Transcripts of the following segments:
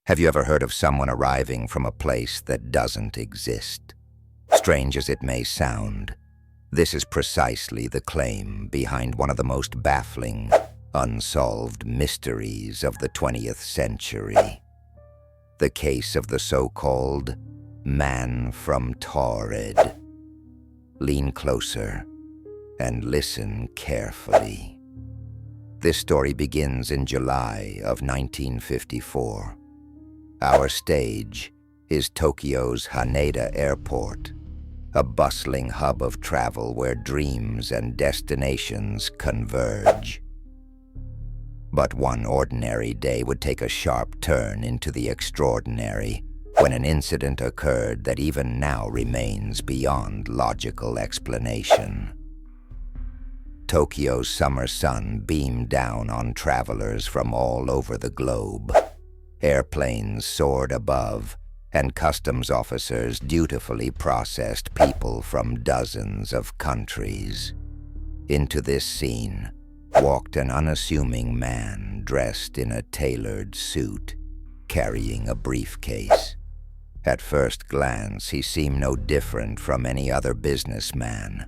Have you ever heard of someone arriving from a place that doesn't exist? Strange as it may sound, this is precisely the claim behind one of the most baffling, unsolved mysteries of the 20th century. The case of the so-called man from Taured. Lean closer and listen carefully. This story begins in July of 1954. Our stage is Tokyo's Haneda Airport, a bustling hub of travel where dreams and destinations converge. But one ordinary day would take a sharp turn into the extraordinary when an incident occurred that even now remains beyond logical explanation. Tokyo's summer sun beamed down on travelers from all over the globe. Airplanes soared above, and customs officers dutifully processed people from dozens of countries. Into this scene walked an unassuming man dressed in a tailored suit, carrying a briefcase. At first glance, he seemed no different from any other businessman,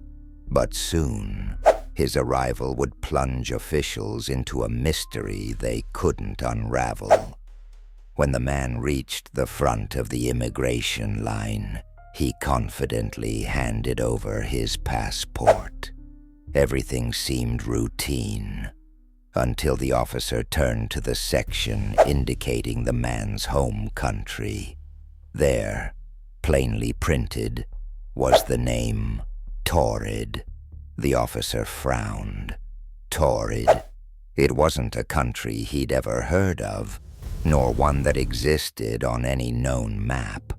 but soon his arrival would plunge officials into a mystery they couldn't unravel. When the man reached the front of the immigration line, he confidently handed over his passport. Everything seemed routine, until the officer turned to the section indicating the man's home country. There, plainly printed, was the name Taured. The officer frowned. Taured. It wasn't a country he'd ever heard of, nor one that existed on any known map.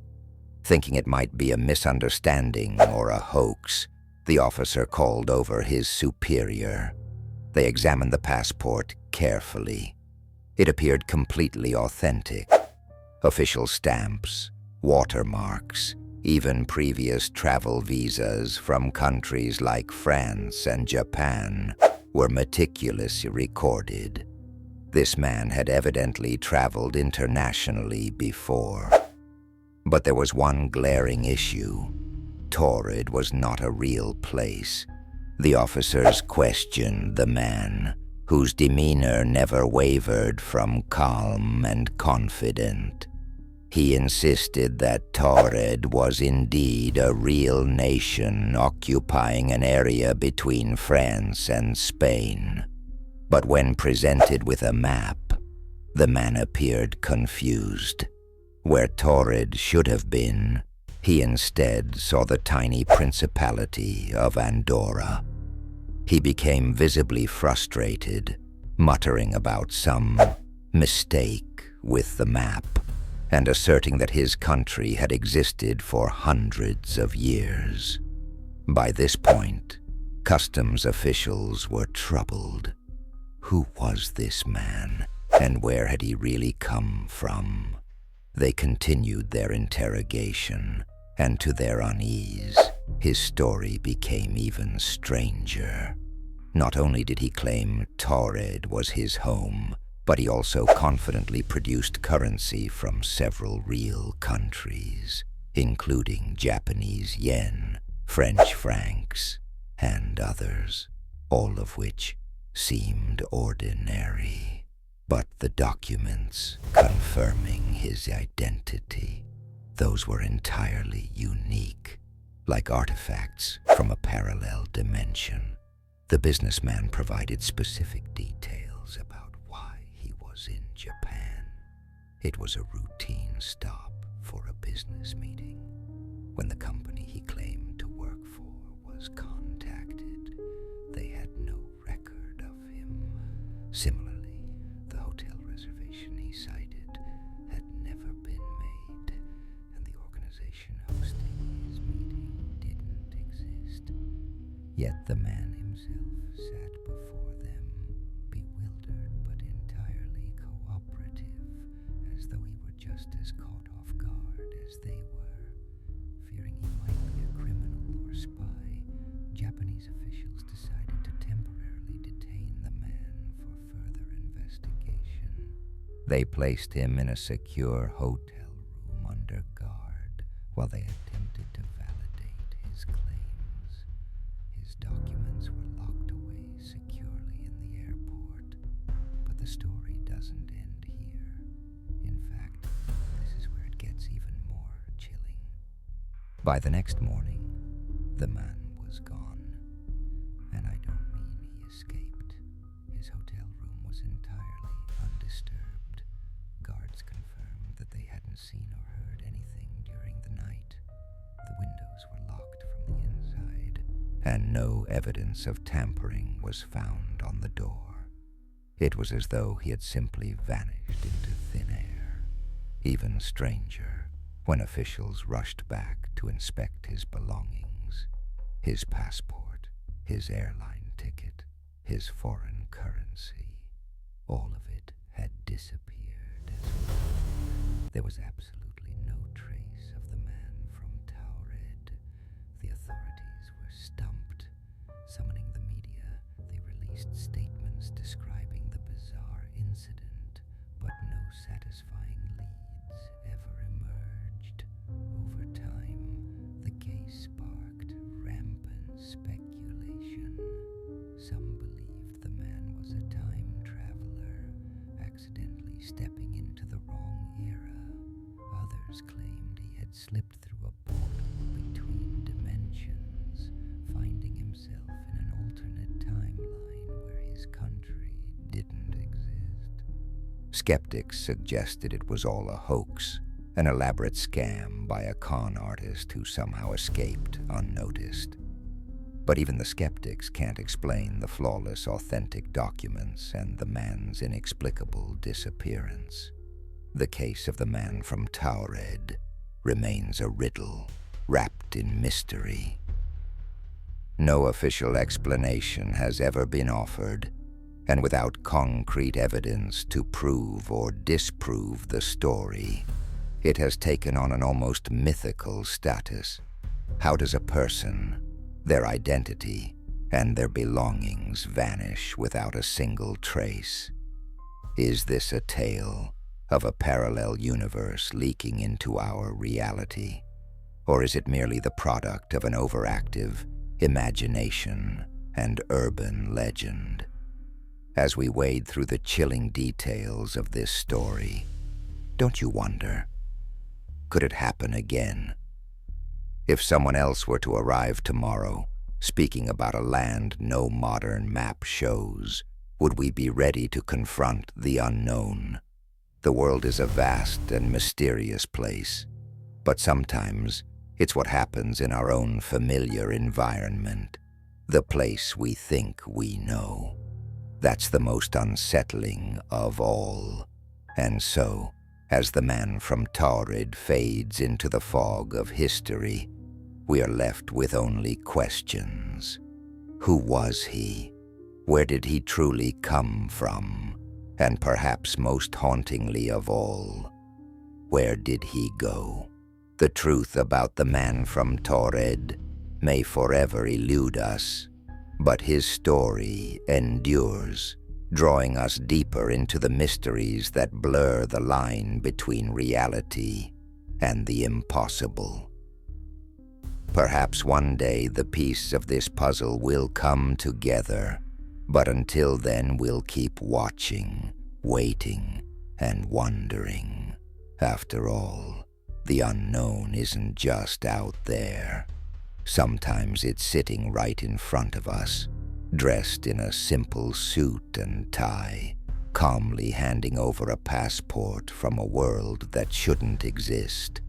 Thinking it might be a misunderstanding or a hoax, the officer called over his superior. They examined the passport carefully. It appeared completely authentic. Official stamps, watermarks, even previous travel visas from countries like France and Japan were meticulously recorded. This man had evidently traveled internationally before. But there was one glaring issue. Taured was not a real place. The officers questioned the man, whose demeanor never wavered from calm and confident. He insisted that Taured was indeed a real nation occupying an area between France and Spain. But when presented with a map, the man appeared confused. Where Taured should have been, he instead saw the tiny principality of Andorra. He became visibly frustrated, muttering about some mistake with the map, and asserting that his country had existed for hundreds of years. By this point, customs officials were troubled. Who was this man, and where had he really come from? They continued their interrogation, and to their unease, his story became even stranger. Not only did he claim Taured was his home, but he also confidently produced currency from several real countries, including Japanese yen, French francs, and others, all of which seemed ordinary. But the documents confirming his identity, those were entirely unique, like artifacts from a parallel dimension. The businessman provided specific details about why he was in Japan. It was a routine stop for a business meeting. When the company he claimed to work for was contacted, they had no record of him. Similarly, the hotel reservation he cited had never been made, and the organization hosting his meeting didn't exist. Yet the man himself sat before them, bewildered but entirely cooperative, as though he were just as caught off guard as they were. Fearing he might be a criminal or spy, Japanese officials decided to temporarily detain the man for further investigation. They placed him in a secure hotel room under guard while they attempted to validate his claims. His documents were locked away securely in the airport. But the story doesn't end here. In fact, this is where it gets even more chilling. By the next morning, the man was gone. And I don't mean he escaped. His hotel room was entirely undisturbed. Guards confirmed that they hadn't seen or heard anything during the night. The windows were locked from the inside, and no evidence of tampering was found on the door. It was as though he had simply vanished into thin air. Even stranger, when officials rushed back to inspect his belongings, his passport, his airline ticket, his foreign currency, all of it had disappeared as well. There was absolutely no trace of the man from Taured. The authorities were stumped. Summoning the media, they released statements describing the bizarre incident, but no satisfying leads ever emerged. Over time, the case sparked rampant speculation. Some believed the man was a time traveler, accidentally stepping into the wrong era. Others claimed he had slipped through a portal between dimensions, finding himself in an alternate timeline where his country didn't exist. Skeptics suggested it was all a hoax, an elaborate scam by a con artist who somehow escaped unnoticed. But even the skeptics can't explain the flawless, authentic documents and the man's inexplicable disappearance. The case of the man from Taured remains a riddle wrapped in mystery. No official explanation has ever been offered, and without concrete evidence to prove or disprove the story, it has taken on an almost mythical status. How does a person, their identity, and their belongings vanish without a single trace? Is this a tale of a parallel universe leaking into our reality? Or is it merely the product of an overactive imagination and urban legend? As we wade through the chilling details of this story, don't you wonder, could it happen again? If someone else were to arrive tomorrow, speaking about a land no modern map shows, would we be ready to confront the unknown? The world is a vast and mysterious place, but sometimes it's what happens in our own familiar environment, the place we think we know. That's the most unsettling of all. And so, as the man from Taured fades into the fog of history, we are left with only questions. Who was he? Where did he truly come from? And perhaps most hauntingly of all, where did he go? The truth about the man from Taured may forever elude us, but his story endures, drawing us deeper into the mysteries that blur the line between reality and the impossible. Perhaps one day the piece of this puzzle will come together, but until then we'll keep watching, waiting, and wondering. After all, the unknown isn't just out there. Sometimes it's sitting right in front of us, dressed in a simple suit and tie, calmly handing over a passport from a world that shouldn't exist.